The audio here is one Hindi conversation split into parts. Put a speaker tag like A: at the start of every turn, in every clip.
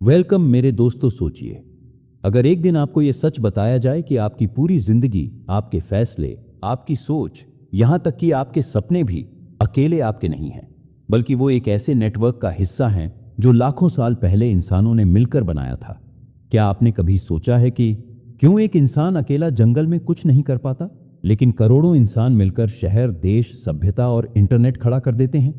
A: वेलकम मेरे दोस्तों। सोचिए, अगर एक दिन आपको यह सच बताया जाए कि आपकी पूरी जिंदगी, आपके फैसले, आपकी सोच, यहां तक कि आपके सपने भी अकेले आपके नहीं हैं, बल्कि वो एक ऐसे नेटवर्क का हिस्सा हैं जो लाखों साल पहले इंसानों ने मिलकर बनाया था। क्या आपने कभी सोचा है कि क्यों एक इंसान अकेला जंगल में कुछ नहीं कर पाता, लेकिन करोड़ों इंसान मिलकर शहर, देश, सभ्यता और इंटरनेट खड़ा कर देते हैं?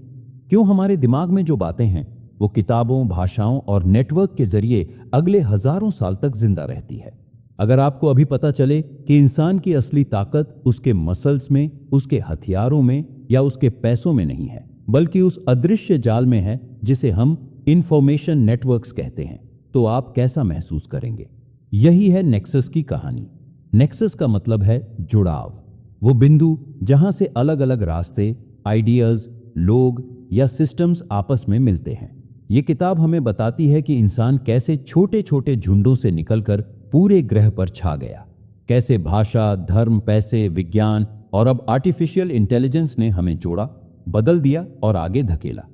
A: क्यों हमारे दिमाग में जो बातें हैं वो किताबों, भाषाओं और नेटवर्क के जरिए अगले हजारों साल तक जिंदा रहती है? अगर आपको अभी पता चले कि इंसान की असली ताकत उसके मसल्स में, उसके हथियारों में या उसके पैसों में नहीं है, बल्कि उस अदृश्य जाल में है जिसे हम इंफॉर्मेशन नेटवर्क्स कहते हैं, तो आप कैसा महसूस करेंगे? यही है नेक्सस की कहानी। नेक्सस का मतलब है जुड़ाव, वो बिंदु जहां से अलग अलग रास्ते, आइडियाज, लोग या सिस्टम्स आपस में मिलते हैं। ये किताब हमें बताती है कि इंसान कैसे छोटे छोटे झुंडों से निकलकर पूरे ग्रह पर छा गया, कैसे भाषा, धर्म, पैसे, विज्ञान और अब आर्टिफिशियल इंटेलिजेंस ने हमें जोड़ा, बदल दिया और आगे धकेला।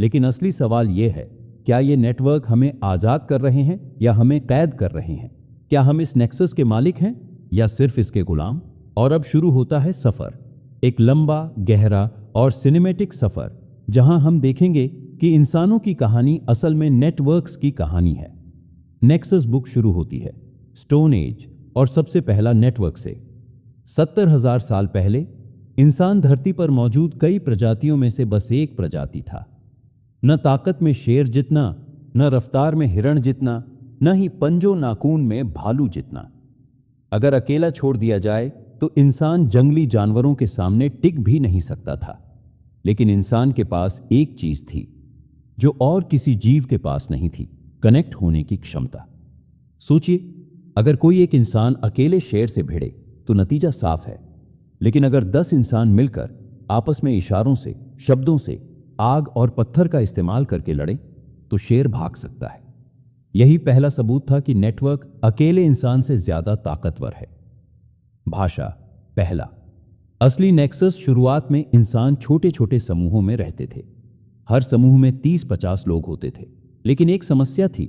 A: लेकिन असली सवाल यह है, क्या ये नेटवर्क हमें आजाद कर रहे हैं या हमें कैद कर रहे हैं? क्या हम इस नेक्सस के मालिक हैं या सिर्फ इसके गुलाम? और अब शुरू होता है सफर, एक लंबा, गहरा और सिनेमैटिक सफर, जहां हम देखेंगे कि इंसानों की कहानी असल में नेटवर्क्स की कहानी है। नेक्सस बुक शुरू होती है स्टोन एज और सबसे पहला नेटवर्क से। 70,000 साल पहले इंसान धरती पर मौजूद कई प्रजातियों में से बस एक प्रजाति था। न ताकत में शेर जितना, न रफ्तार में हिरण जितना, न ही पंजो नाखून में भालू जितना। अगर अकेला छोड़ दिया जाए तो इंसान जंगली जानवरों के सामने टिक भी नहीं सकता था। लेकिन इंसान के पास एक चीज थी जो और किसी जीव के पास नहीं थी, कनेक्ट होने की क्षमता। सोचिए, अगर कोई एक इंसान अकेले शेर से भिड़े तो नतीजा साफ है, लेकिन अगर 10 इंसान मिलकर आपस में इशारों से, शब्दों से, आग और पत्थर का इस्तेमाल करके लड़े तो शेर भाग सकता है। यही पहला सबूत था कि नेटवर्क अकेले इंसान से ज्यादा ताकतवर है। भाषा पहला। असली नेक्सस शुरुआत में इंसान छोटे छोटे समूहों में रहते थे। हर समूह में 30-50 लोग होते थे। लेकिन एक समस्या थी,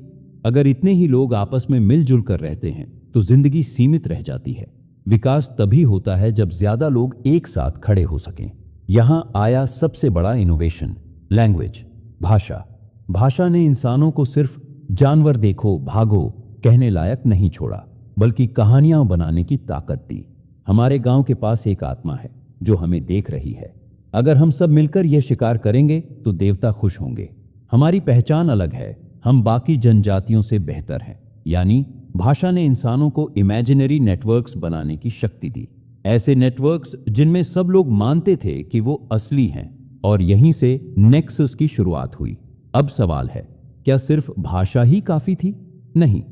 A: अगर इतने ही लोग आपस में मिलजुल कर रहते हैं तो जिंदगी सीमित रह जाती है। विकास तभी होता है जब ज्यादा लोग एक साथ खड़े हो सकें। यहां आया सबसे बड़ा इनोवेशन, लैंग्वेज, भाषा। भाषा ने इंसानों को सिर्फ जानवर देखो, भागो कहने लायक नहीं छोड़ा, बल्कि कहानियां बनाने की ताकत दी। हमारे गांव के पास एक आत्मा है जो हमें देख रही है। अगर हम सब मिलकर यह शिकार करेंगे तो देवता खुश होंगे। हमारी पहचान अलग है, हम बाकी जनजातियों से बेहतर हैं। यानी भाषा ने इंसानों को इमेजिनरी नेटवर्क्स बनाने की शक्ति दी, ऐसे नेटवर्क्स जिनमें सब लोग मानते थे कि वो असली हैं। और यहीं से नेक्सस की शुरुआत हुई। अब सवाल है, क्या सिर्फ भाषा ही काफी थी? नहीं,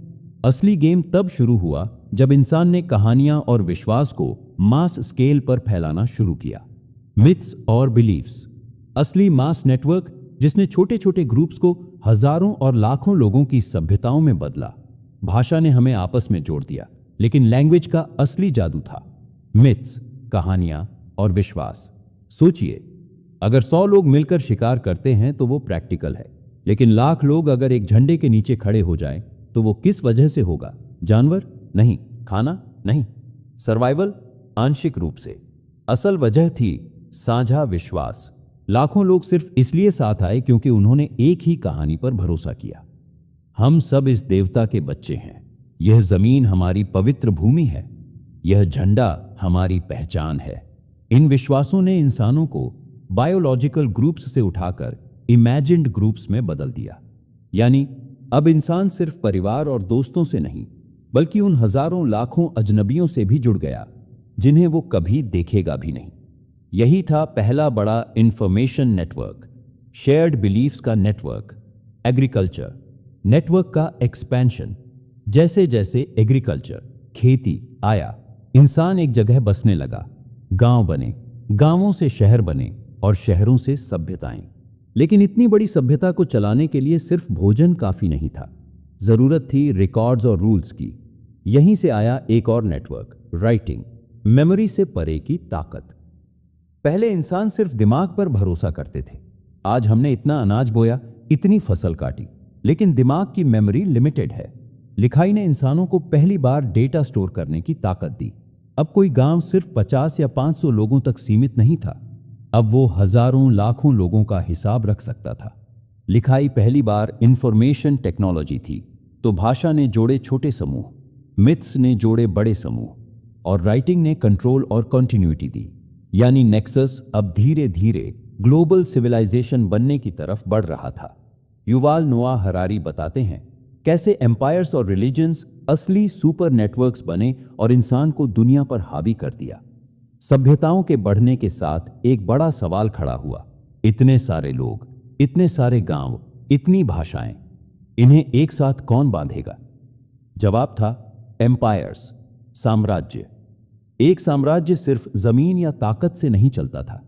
A: असली गेम तब शुरू हुआ जब इंसान ने कहानियां और विश्वास को मास स्केल पर फैलाना शुरू किया। मिथ्स और बिलीफ्स, असली मास नेटवर्क जिसने छोटे छोटे ग्रुप्स को हजारों और लाखों लोगों की सभ्यताओं में बदला। भाषा ने हमें आपस में जोड़ दिया, लेकिन लैंग्वेज का असली जादू था मिथ्स, कहानियां और विश्वास। सोचिए, अगर 100 लोग मिलकर शिकार करते हैं तो वो प्रैक्टिकल है, लेकिन लाख लोग अगर एक झंडे के नीचे खड़े हो जाएं तो वो किस वजह से होगा? जानवर? नहीं। खाना? नहीं। सर्वाइवल? आंशिक रूप से। असल वजह थी साझा विश्वास। लाखों लोग सिर्फ इसलिए साथ आए क्योंकि उन्होंने एक ही कहानी पर भरोसा किया। हम सब इस देवता के बच्चे हैं। यह जमीन हमारी पवित्र भूमि है। यह झंडा हमारी पहचान है। इन विश्वासों ने इंसानों को बायोलॉजिकल ग्रुप्स से उठाकर इमेजिन्ड ग्रुप्स में बदल दिया। यानी अब इंसान सिर्फ परिवार और दोस्तों से नहीं, बल्कि उन हजारों लाखों अजनबियों से भी जुड़ गया जिन्हें वो कभी देखेगा भी नहीं। यही था पहला बड़ा इंफॉर्मेशन नेटवर्क, शेयर्ड बिलीफ्स का नेटवर्क। एग्रीकल्चर नेटवर्क का एक्सपेंशन। जैसे जैसे एग्रीकल्चर, खेती आया, इंसान एक जगह बसने लगा। गांव बने, गांवों से शहर बने और शहरों से सभ्यताएं। लेकिन इतनी बड़ी सभ्यता को चलाने के लिए सिर्फ भोजन काफी नहीं था, जरूरत थी रिकॉर्ड्स और रूल्स की। यहीं से आया एक और नेटवर्क, राइटिंग, मेमोरी से परे की ताकत। पहले इंसान सिर्फ दिमाग पर भरोसा करते थे। आज हमने इतना अनाज बोया, इतनी फसल काटी, लेकिन दिमाग की मेमोरी लिमिटेड है। लिखाई ने इंसानों को पहली बार डेटा स्टोर करने की ताकत दी। अब कोई गांव सिर्फ 50 या 500 लोगों तक सीमित नहीं था, अब वो हजारों लाखों लोगों का हिसाब रख सकता था। लिखाई पहली बार इंफॉर्मेशन टेक्नोलॉजी थी, तो भाषा ने जोड़े छोटे समूह, मिथ्स ने जोड़े बड़े समूह और राइटिंग ने कंट्रोल और कंटिन्यूटी दी। यानी नेक्सस अब धीरे धीरे ग्लोबल सिविलाइजेशन बनने की तरफ बढ़ रहा था। युवाल नोआ हरारी बताते हैं कैसे एम्पायर्स और रिलीजन्स असली सुपर नेटवर्क्स बने और इंसान को दुनिया पर हावी कर दिया। सभ्यताओं के बढ़ने के साथ एक बड़ा सवाल खड़ा हुआ, इतने सारे लोग, इतने सारे गांव, इतनी भाषाएं, इन्हें एक साथ कौन बांधेगा? जवाब था एम्पायर्स, साम्राज्य। एक साम्राज्य सिर्फ जमीन या ताकत से नहीं चलता था,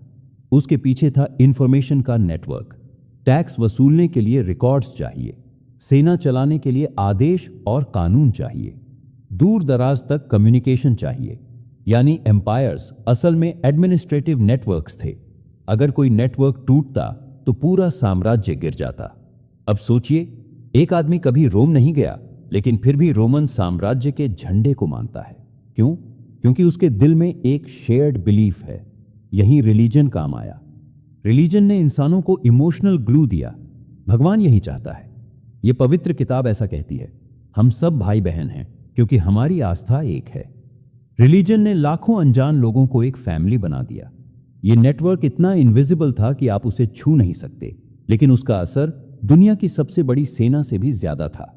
A: उसके पीछे था इंफॉर्मेशन का नेटवर्क। टैक्स वसूलने के लिए रिकॉर्ड्स चाहिए, सेना चलाने के लिए आदेश और कानून चाहिए, दूर दराज तक कम्युनिकेशन चाहिए। यानी एम्पायर्स असल में एडमिनिस्ट्रेटिव नेटवर्क्स थे। अगर कोई नेटवर्क टूटता तो पूरा साम्राज्य गिर जाता। अब सोचिए, एक आदमी कभी रोम नहीं गया, लेकिन फिर भी रोमन साम्राज्य के झंडे को मानता है। क्यों? क्योंकि उसके दिल में एक शेयर्ड बिलीफ है। यहीं रिलीजन काम आया। रिलीजन ने इंसानों को इमोशनल ग्लू दिया। भगवान यही चाहता है। यह पवित्र किताब ऐसा कहती है, हम सब भाई बहन हैं क्योंकि हमारी आस्था एक है। रिलीजन ने लाखों अनजान लोगों को एक फैमिली बना दिया। यह नेटवर्क इतना इनविजिबल था कि आप उसे छू नहीं सकते, लेकिन उसका असर दुनिया की सबसे बड़ी सेना से भी ज्यादा था।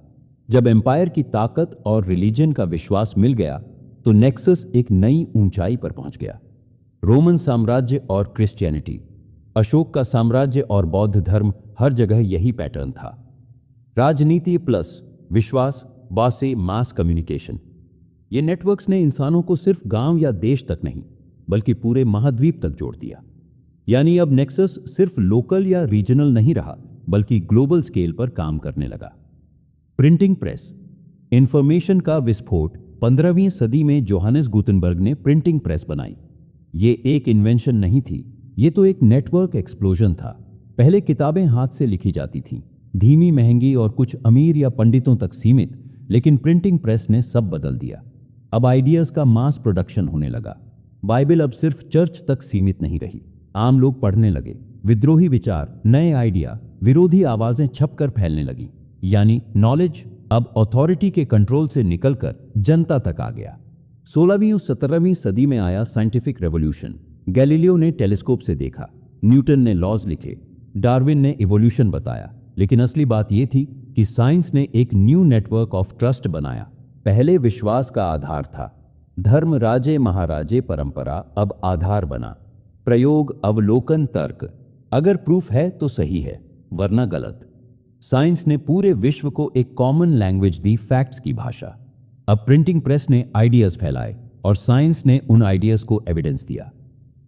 A: जब एम्पायर की ताकत और रिलीजन का विश्वास मिल गया तो नेक्सस एक नई ऊंचाई पर पहुंच गया। रोमन साम्राज्य और क्रिश्चियनिटी, अशोक का साम्राज्य और बौद्ध धर्म, हर जगह यही पैटर्न था। राजनीति प्लस विश्वास बासे मास कम्युनिकेशन। ये नेटवर्क्स ने इंसानों को सिर्फ गांव या देश तक नहीं, बल्कि पूरे महाद्वीप तक जोड़ दिया। यानी अब नेक्सस सिर्फ लोकल या रीजनल नहीं रहा, बल्कि ग्लोबल स्केल पर काम करने लगा। प्रिंटिंग प्रेस, इंफॉर्मेशन का विस्फोट। 15वीं सदी में जोहानेस गुटेनबर्ग ने प्रिंटिंग प्रेस बनाई। ये एक इन्वेंशन नहीं थी, ये तो एक नेटवर्क एक्सप्लोजन था। पहले किताबें हाथ से लिखी जाती थीं, धीमी, महंगी और कुछ अमीर या पंडितों तक सीमित, लेकिन प्रिंटिंग प्रेस ने सब बदल दिया। अब आइडियाज का मास प्रोडक्शन होने लगा। बाइबल अब सिर्फ चर्च तक सीमित नहीं रही, आम लोग पढ़ने लगे। विद्रोही विचार, नए आइडिया, विरोधी आवाजें छपकर फैलने लगी। यानी नॉलेज अब अथॉरिटी के कंट्रोल से निकलकर जनता तक आ गया। 16वीं और 17वीं सदी में आया साइंटिफिक रेवोल्यूशन। गैलीलियो ने टेलीस्कोप से देखा, न्यूटन ने लॉज लिखे, डार्विन ने इवोल्यूशन बताया। लेकिन असली बात यह थी कि साइंस ने एक न्यू नेटवर्क ऑफ ट्रस्ट बनाया। पहले विश्वास का आधार था, धर्म, राजे, महाराजे, परंपरा, अब आधार बना। प्रयोग, अवलोकन, तर्क। अगर प्रूफ है तो सही है, वरना गलत। साइंस ने पूरे विश्व को एक कॉमन लैंग्वेज दी, फैक्ट्स की भाषा। अब प्रिंटिंग प्रेस ने आइडियाज फैलाए और साइंस ने उन आइडियाज को एविडेंस दिया।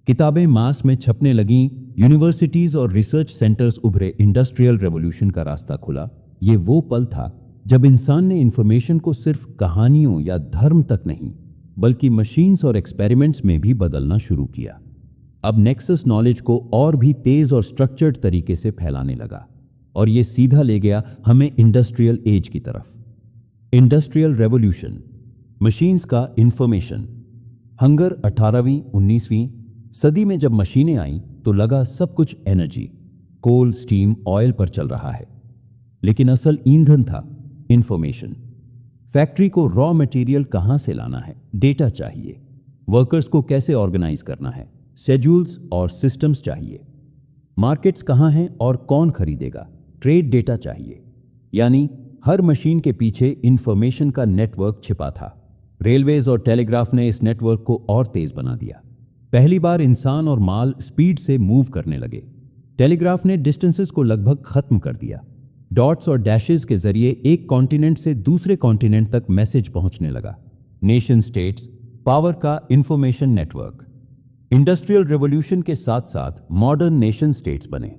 A: किताबें मास में छपने लगीं, यूनिवर्सिटीज और रिसर्च सेंटर्स उभरे, इंडस्ट्रियल रेवोल्यूशन का रास्ता खुला। ये वो पल था जब इंसान ने इंफॉर्मेशन को सिर्फ कहानियों या धर्म तक नहीं, बल्कि मशीन्स और एक्सपेरिमेंट्स में भी बदलना शुरू किया। अब नेक्सस नॉलेज को और भी तेज और स्ट्रक्चर्ड तरीके से फैलाने लगा और ये सीधा ले गया हमें इंडस्ट्रियल एज की तरफ। इंडस्ट्रियल रेवोल्यूशन, मशीन्स का इंफॉर्मेशन। हंगर 18वीं 19वीं सदी में जब मशीनें आईं तो लगा सब कुछ एनर्जी, कोल, स्टीम, ऑयल पर चल रहा है। लेकिन असल ईंधन था इंफॉर्मेशन। फैक्ट्री को रॉ मटेरियल कहां से लाना है, डेटा चाहिए। वर्कर्स को कैसे ऑर्गेनाइज करना है, शेड्यूल्स और सिस्टम्स चाहिए। मार्केट्स कहां हैं और कौन खरीदेगा, ट्रेड डेटा चाहिए। यानी हर मशीन के पीछे इंफॉर्मेशन का नेटवर्क छिपा था। रेलवेज और टेलीग्राफ ने इस नेटवर्क को और तेज बना दिया। पहली बार इंसान और माल स्पीड से मूव करने लगे। टेलीग्राफ ने डिस्टेंसेस को लगभग खत्म कर दिया। डॉट्स और डैशेस के जरिए एक कॉन्टिनेंट से दूसरे कॉन्टिनेंट तक मैसेज पहुंचने लगा। नेशन स्टेट्स, पावर का इंफॉर्मेशन नेटवर्क। इंडस्ट्रियल रेवोल्यूशन के साथ साथ मॉडर्न नेशन स्टेट्स बने।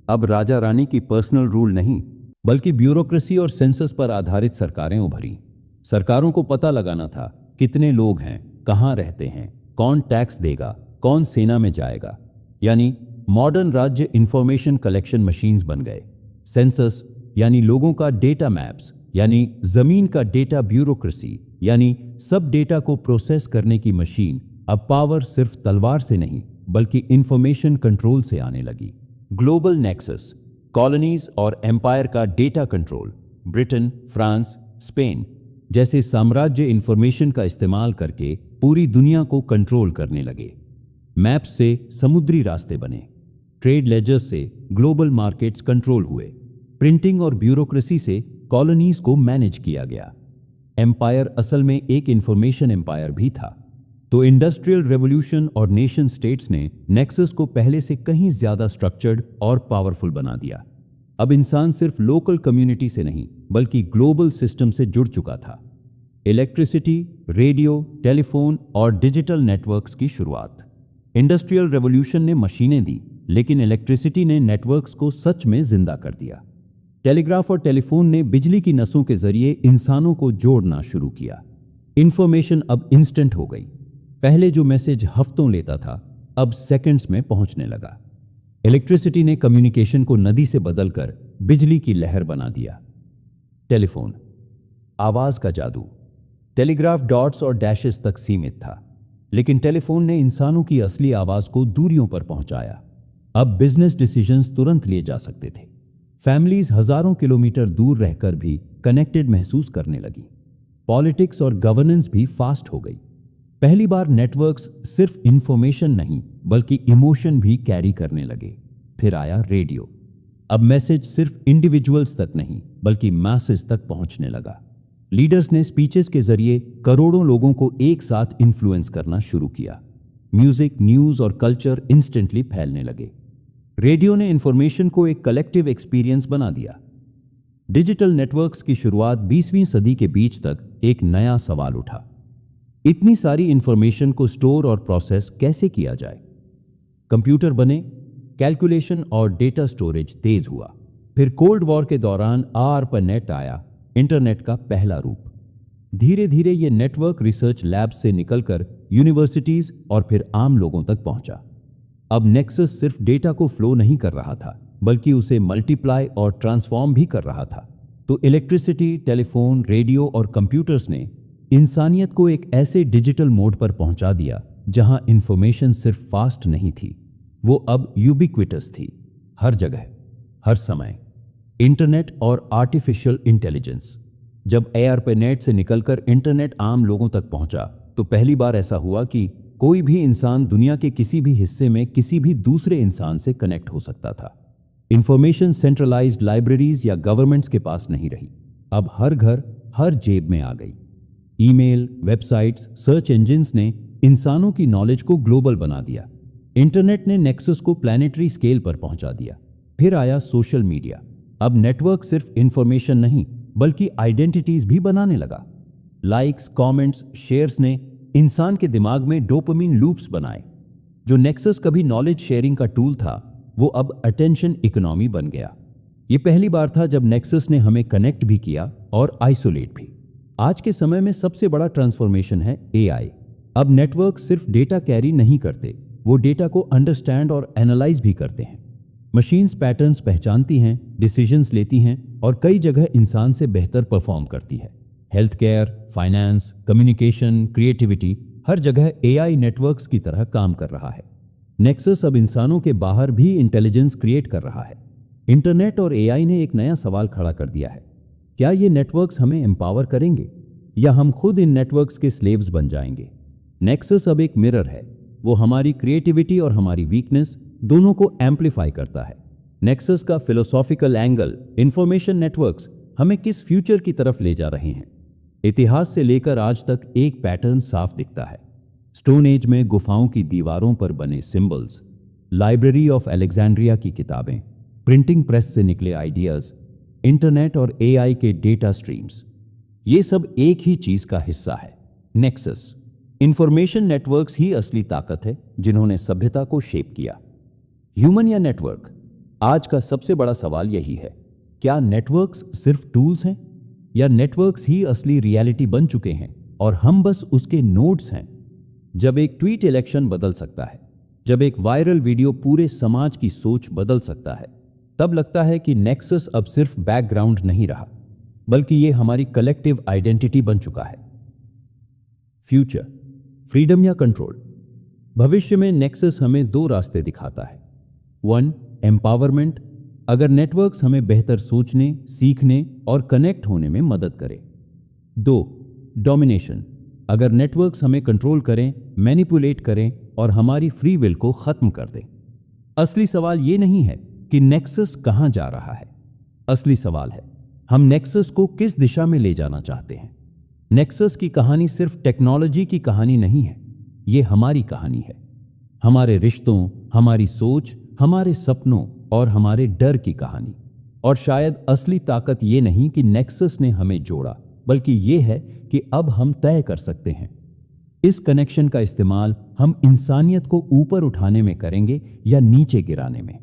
A: अब राजा रानी की पर्सनल रूल नहीं, बल्कि ब्यूरोक्रेसी और सेंसस पर आधारित सरकारें उभरी। सरकारों को पता लगाना था कितने लोग हैं, कहां रहते हैं, कौन टैक्स देगा, कौन सेना में जाएगा। यानी मॉडर्न राज्य इंफॉर्मेशन कलेक्शन मशीन्स बन गए। सेंसस यानी लोगों का डेटा मैप्स, यानी जमीन का डेटा ब्यूरोक्रेसी, यानी सब डेटा को प्रोसेस करने की मशीन। अब पावर सिर्फ तलवार से नहीं बल्कि इंफॉर्मेशन कंट्रोल से आने लगी। ग्लोबल नेक्सस, कॉलोनीज और एम्पायर का data control. Britain, France, Spain जैसे साम्राज्य इंफॉर्मेशन का इस्तेमाल करके पूरी दुनिया को कंट्रोल करने लगे। मैप से समुद्री रास्ते बने, ट्रेड लेजर्स से ग्लोबल मार्केट्स कंट्रोल हुए, प्रिंटिंग और ब्यूरोक्रेसी से कॉलोनीज को मैनेज किया गया। एम्पायर असल में एक इंफॉर्मेशन एम्पायर भी था। तो इंडस्ट्रियल रेवोल्यूशन और नेशन स्टेट्स ने नेक्सस को पहले से कहीं ज्यादा स्ट्रक्चर्ड और पावरफुल बना दिया। अब इंसान सिर्फ लोकल कम्युनिटी से नहीं बल्कि ग्लोबल सिस्टम से जुड़ चुका था। इलेक्ट्रिसिटी, रेडियो, टेलीफोन और डिजिटल नेटवर्क्स की शुरुआत। इंडस्ट्रियल रेवोल्यूशन ने मशीनें दी, लेकिन इलेक्ट्रिसिटी ने नेटवर्क्स को सच में जिंदा कर दिया। टेलीग्राफ और टेलीफोन ने बिजली की नसों के जरिए इंसानों को जोड़ना शुरू किया। इंफॉर्मेशन अब इंस्टेंट हो गई। पहले जो मैसेज हफ्तों लेता था अब सेकंड्स में पहुंचने लगा। इलेक्ट्रिसिटी ने कम्युनिकेशन को नदी से बदलकर बिजली की लहर बना दिया। टेलीफोन, आवाज का जादू। टेलीग्राफ डॉट्स और डैशेस तक सीमित था, लेकिन टेलीफोन ने इंसानों की असली आवाज को दूरियों पर पहुंचाया। अब बिजनेस डिसीजंस तुरंत लिए जा सकते थे। फैमिलीज हजारों किलोमीटर दूर रहकर भी कनेक्टेड महसूस करने लगी। पॉलिटिक्स और गवर्नेंस भी फास्ट हो गई। पहली बार नेटवर्क्स सिर्फ इंफॉर्मेशन नहीं बल्कि इमोशन भी कैरी करने लगे। फिर आया रेडियो। अब मैसेज सिर्फ इंडिविजुअल्स तक नहीं बल्कि मैसेज तक पहुंचने लगा। लीडर्स ने स्पीचेस के जरिए करोड़ों लोगों को एक साथ इन्फ्लुएंस करना शुरू किया। म्यूजिक, न्यूज और कल्चर इंस्टेंटली फैलने लगे। रेडियो ने इंफॉर्मेशन को एक कलेक्टिव एक्सपीरियंस बना दिया। डिजिटल नेटवर्क्स की शुरुआत 20वीं सदी के बीच तक एक नया सवाल उठा। इतनी सारी इंफॉर्मेशन को स्टोर और प्रोसेस कैसे किया जाए? कंप्यूटर बने, कैलकुलेशन और डेटा स्टोरेज तेज हुआ। फिर कोल्ड वॉर के दौरान ARPANET आया, इंटरनेट का पहला रूप। धीरे धीरे ये नेटवर्क रिसर्च लैब्स से निकलकर यूनिवर्सिटीज और फिर आम लोगों तक पहुंचा। अब नेक्सस सिर्फ डेटा को फ्लो नहीं कर रहा था बल्कि उसे मल्टीप्लाई और ट्रांसफॉर्म भी कर रहा था। तो इलेक्ट्रिसिटी, टेलीफोन, रेडियो और कंप्यूटर्स ने इंसानियत को एक ऐसे डिजिटल मोड पर पहुंचा दिया जहां इंफॉर्मेशन सिर्फ फास्ट नहीं थी, वो अब यूबिक्विटस थी। हर जगह, हर समय। इंटरनेट और आर्टिफिशियल इंटेलिजेंस। जब ARPANET से निकलकर इंटरनेट आम लोगों तक पहुंचा तो पहली बार ऐसा हुआ कि कोई भी इंसान दुनिया के किसी भी हिस्से में किसी भी दूसरे इंसान से कनेक्ट हो सकता था। इंफॉर्मेशन सेंट्रलाइज्ड लाइब्रेरीज या गवर्नमेंट्स के पास नहीं रही, अब हर घर, हर जेब में आ गई। ईमेल, वेबसाइट्स, सर्च इंजिन्स ने इंसानों की नॉलेज को ग्लोबल बना दिया। इंटरनेट ने नेक्सस को प्लैनेटरी स्केल पर पहुंचा दिया। फिर आया सोशल मीडिया। अब नेटवर्क सिर्फ इंफॉर्मेशन नहीं बल्कि आइडेंटिटीज भी बनाने लगा। लाइक्स, कमेंट्स, शेयर्स ने इंसान के दिमाग में डोपामिन लूप्स बनाए। जो नेक्सस कभी नॉलेज शेयरिंग का टूल था वो अब अटेंशन इकोनॉमी बन गया। ये पहली बार था जब नेक्सस ने हमें कनेक्ट भी किया और आइसोलेट भी। आज के समय में सबसे बड़ा ट्रांसफॉर्मेशन है AI। अब नेटवर्क सिर्फ डेटा कैरी नहीं करते, वो डेटा को अंडरस्टैंड और एनालाइज भी करते हैं। मशीन्स पैटर्न्स पहचानती हैं, डिसीजंस लेती हैं और कई जगह इंसान से बेहतर परफॉर्म करती है। Health care, finance, communication, creativity, हर जगह AI नेटवर्क्स की तरह काम कर रहा है। नेक्सस अब इंसानों के बाहर भी इंटेलिजेंस क्रिएट कर रहा है। इंटरनेट और AI ने एक नया सवाल खड़ा कर दिया है। क्या ये नेटवर्क्स हमें एम्पावर करेंगे या हम खुद इन नेटवर्क्स के स्लेव्स बन जाएंगे? नेक्सस अब एक मिरर है। वो हमारी क्रिएटिविटी और हमारी वीकनेस दोनों को एम्पलीफाई करता है। नेक्सस का फिलोसॉफिकल एंगल, इंफॉर्मेशन नेटवर्क्स हमें किस फ्यूचर की तरफ ले जा रहे हैं? इतिहास से लेकर आज तक एक पैटर्न साफ दिखता है। स्टोन एज में गुफाओं की दीवारों पर बने सिंबल्स, लाइब्रेरी ऑफ अलेक्जेंड्रिया की किताबें, प्रिंटिंग प्रेस से निकले आइडियाज, इंटरनेट और AI के डेटा स्ट्रीम्स, ये सब एक ही चीज का हिस्सा है, नेक्सस। इंफॉर्मेशन नेटवर्क्स ही असली ताकत है जिन्होंने सभ्यता को शेप किया। ह्यूमन या नेटवर्क? आज का सबसे बड़ा सवाल यही है। क्या नेटवर्क्स सिर्फ टूल्स हैं या नेटवर्क्स ही असली रियलिटी बन चुके हैं और हम बस उसके नोड्स हैं? जब एक ट्वीट इलेक्शन बदल सकता है, जब एक वायरल वीडियो पूरे समाज की सोच बदल सकता है, तब लगता है कि नेक्सस अब सिर्फ बैकग्राउंड नहीं रहा, बल्कि ये हमारी कलेक्टिव आइडेंटिटी बन चुका है। फ्यूचर, फ्रीडम या कंट्रोल। भविष्य में नेक्सस हमें दो रास्ते दिखाता है। 1. एम्पावरमेंट, अगर नेटवर्क्स हमें बेहतर सोचने, सीखने और कनेक्ट होने में मदद करें। 2. डोमिनेशन, अगर नेटवर्क्स हमें कंट्रोल करें, मैनिपुलेट करें और हमारी फ्री विल को खत्म कर दें। असली सवाल ये नहीं है कि नेक्सस कहां जा रहा है। असली सवाल है, हम नेक्सस को किस दिशा में ले जाना चाहते हैं। नेक्सस की कहानी सिर्फ टेक्नोलॉजी की कहानी नहीं है, ये हमारी कहानी है। हमारे रिश्तों, हमारी सोच, हमारे सपनों और हमारे डर की कहानी। और शायद असली ताकत ये नहीं कि नेक्सस ने हमें जोड़ा, बल्कि ये है कि अब हम तय कर सकते हैं इस कनेक्शन का इस्तेमाल हम इंसानियत को ऊपर उठाने में करेंगे या नीचे गिराने में।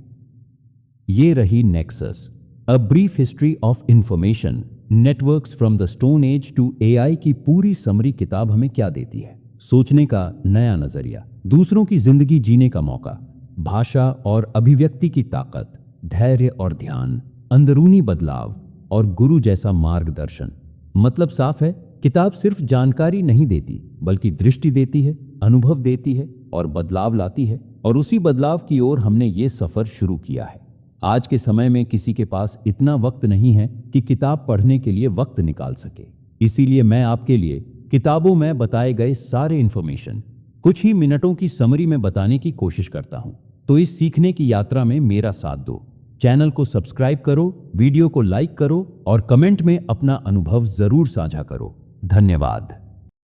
A: ये रही nexus, a brief history of information, networks from the stone age to AI की पूरी समरी किताब हमें क्या देती है? सोचने का नया नजरिया, दूसरों की जिंदगी जीने का मौका, भाषा और अभिव्यक्ति की ताकत, धैर्य और ध्यान, अंदरूनी बदलाव और गुरु जैसा मार्गदर्शन। मतलब साफ है, किताब सिर्फ जानकारी नहीं देती, बल्कि दृष्टि देती है, अनुभव देती है और बदलाव लाती है। और उसी बदलाव की ओर हमने ये सफर शुरू किया है। आज के समय में किसी के पास इतना वक्त नहीं है कि किताब पढ़ने के लिए वक्त निकाल सके। इसीलिए मैं आपके लिए किताबों में बताए गए सारे इंफॉर्मेशन कुछ ही मिनटों की समरी में बताने की कोशिश करता हूं। तो इस सीखने की यात्रा में मेरा साथ दो। चैनल को सब्सक्राइब करो, वीडियो को लाइक करो और कमेंट में अपना अनुभव जरूर साझा करो। धन्यवाद।